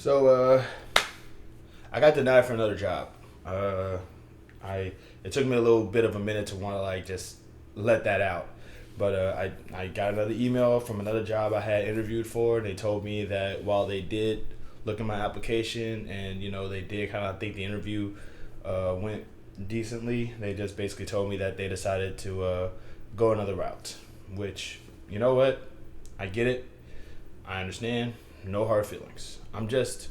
So I got denied for another job. Uh, I It took me a little bit of a minute to want to like just let that out, but I got another email from another job I had interviewed for. They told me that while they did look at my application and they did kind of think the interview went decently, they just basically told me that they decided to go another route. Which, you know what, I get it, I understand, no hard feelings. I'm just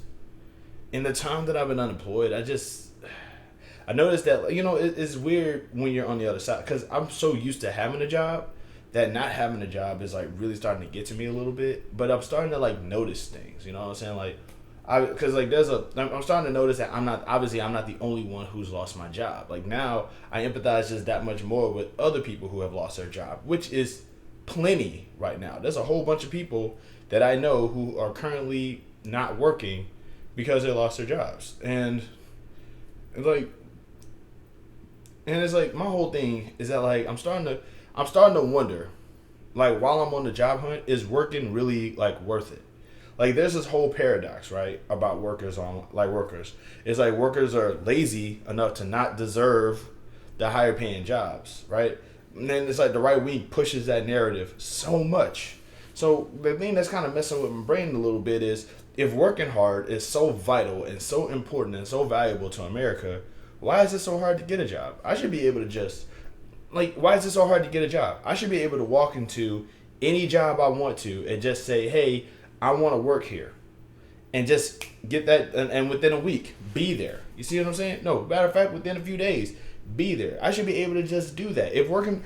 in the time that I've been unemployed, I noticed that it's weird when you're on the other side because I'm so used to having a job that not having a job is like really starting to get to me a little bit. But I'm starting to like notice things. You know what I'm saying? Like, because like I'm starting to notice that I'm not the only one who's lost my job. Like now I empathize just that much more with other people who have lost their job, which is plenty right now. There's a whole bunch of people that I know who are currently not working because they lost their jobs, and it's like my whole thing is that like I'm starting to wonder, like while I'm on the job hunt, is working really like worth it? Like there's this whole paradox, right, about workers. It's like workers are lazy enough to not deserve the higher paying jobs, right? And then it's like the right wing pushes that narrative so much. So the thing that's kind of messing with my brain a little bit is if working hard is so vital and so important and so valuable to America, why is it so hard to get a job? I should be able to just why is it so hard to get a job? I should be able to walk into any job I want to and just say, hey, I want to work here. And just get that, and within a week, be there. You see what I'm saying? No, matter of fact, within a few days, be there. I should be able to just do that. If working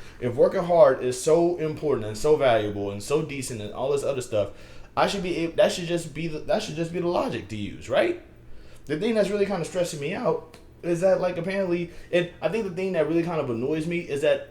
hard is so important and so valuable and so decent and all this other stuff, that should just be the logic to use, right? The thing that's really kind of stressing me out is that like apparently, and I think the thing that really kind of annoys me is that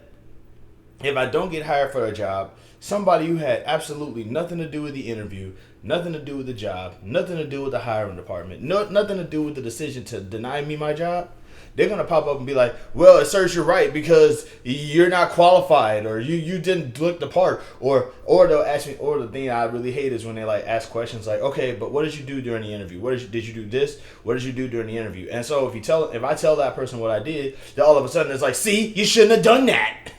if I don't get hired for a job, somebody who had absolutely nothing to do with the interview, nothing to do with the job, nothing to do with the hiring department, nothing to do with the decision to deny me my job, they're gonna pop up and be like, well, it serves you right because you're not qualified or you didn't look the part, or they'll ask me, or the thing I really hate is when they like ask questions like, okay, but what did you do during the interview? Did you do this? What did you do during the interview? And so if I tell that person what I did, then all of a sudden it's like, see, you shouldn't have done that.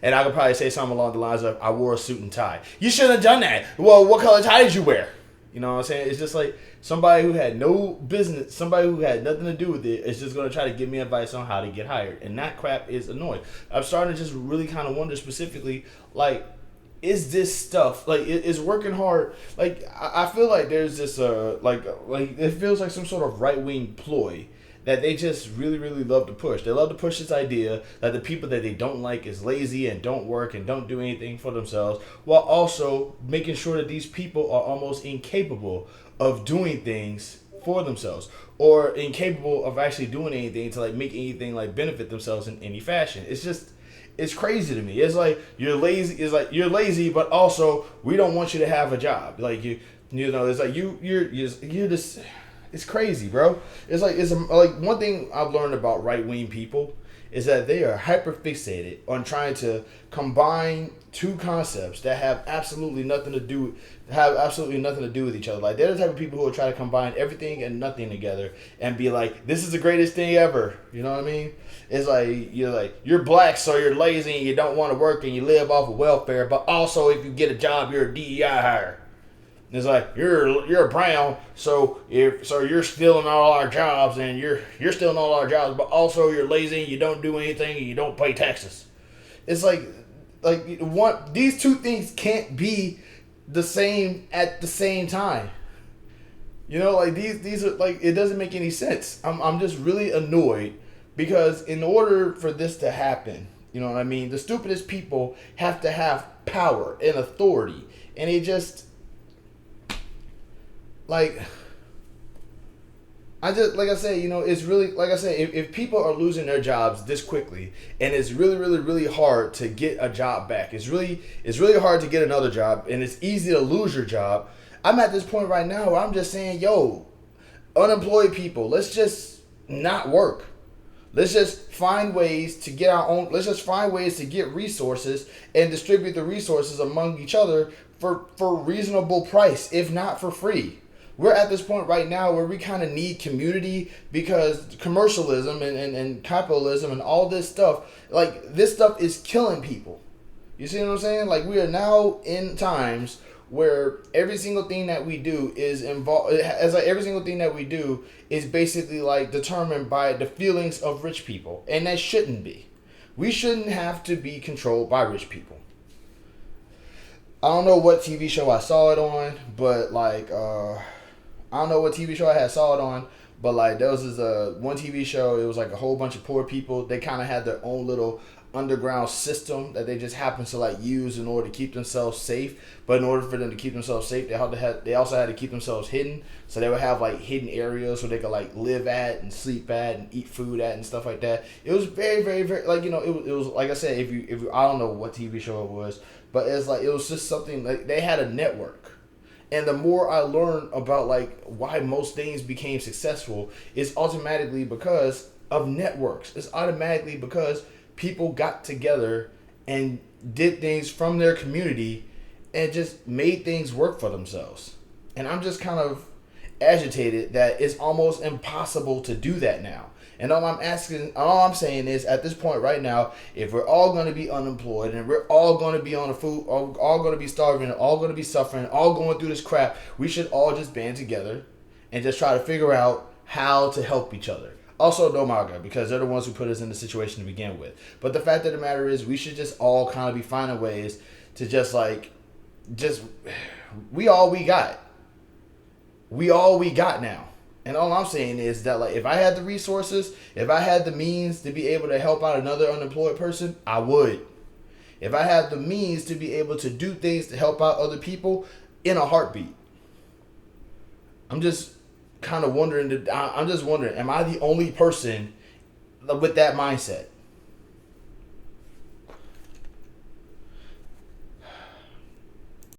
And I could probably say something along the lines of, I wore a suit and tie. You shouldn't have done that. Well, what color tie did you wear? You know what I'm saying? It's just like somebody who had no business, somebody who had nothing to do with it is just going to try to give me advice on how to get hired. And that crap is annoying. I'm starting to just really kind of wonder specifically, like, is this stuff, like, is working hard, like, I feel like there's this, like it feels like some sort of right-wing ploy that they just really, really love to push. They love to push this idea that the people that they don't like is lazy and don't work and don't do anything for themselves, while also making sure that these people are almost incapable of doing things for themselves or incapable of actually doing anything to like make anything like benefit themselves in any fashion. It's crazy to me. It's like you're lazy, but also we don't want you to have a job. Like it's like you're just. It's crazy, bro. It's like one thing I've learned about right wing people is that they are hyper fixated on trying to combine two concepts that have absolutely nothing to do with each other. Like they're the type of people who will try to combine everything and nothing together and be like, this is the greatest thing ever. You know what I mean? It's like you're black, so you're lazy and you don't want to work and you live off of welfare, but also if you get a job, you're a DEI hire. It's like you're brown, so you're stealing all our jobs, and you're stealing all our jobs, but also you're lazy, and you don't do anything, and you don't pay taxes. It's like these two things can't be the same at the same time. You know, like these are like, it doesn't make any sense. I'm just really annoyed because in order for this to happen, you know what I mean, the stupidest people have to have power and authority, and it just. Like I say, it's really, like I say, if people are losing their jobs this quickly, and it's really, really, really hard to get a job back, it's really hard to get another job, and it's easy to lose your job. I'm at this point right now where I'm just saying, yo, unemployed people, let's just not work. Let's just find ways to get let's just find ways to get resources and distribute the resources among each other for reasonable price, if not for free. we're at this point right now where we kind of need community because commercialism and capitalism and all this stuff, like this stuff is killing people. You see what I'm saying? Like we are now in times where every single thing that we do is involved, as like every single thing that we do is basically like determined by the feelings of rich people, and that shouldn't be. We shouldn't have to be controlled by rich people. I don't know what TV show I saw it on, but like I don't know what TV show I had saw it on, but like there was this one TV show. It was like a whole bunch of poor people. They kind of had their own little underground system that they just happen to like use in order to keep themselves safe. But in order for them to keep themselves safe, they also had to keep themselves hidden. So they would have like hidden areas where they could like live at and sleep at and eat food at and stuff like that. It was very, very, very like it was like I said, if you I don't know what TV show it was, but it's like it was just something like they had a network. And the more I learned about like why most things became successful, it's automatically because of networks. It's automatically because people got together and did things from their community and just made things work for themselves. And I'm just kind of agitated that it's almost impossible to do that now. And all I'm saying is at this point right now, if we're all going to be unemployed and we're all going to be on the food, all going to be starving, all going to be suffering, all going through this crap, we should all just band together and just try to figure out how to help each other. Also, no MAGA, because they're the ones who put us in the situation to begin with. But the fact of the matter is, we should just all kind of be finding ways to we all we got. We all we got now. And all I'm saying is that like if I had the resources, if I had the means to be able to help out another unemployed person, I would. If I had the means to be able to do things to help out other people, in a heartbeat. I'm just kind of wondering, am I the only person with that mindset?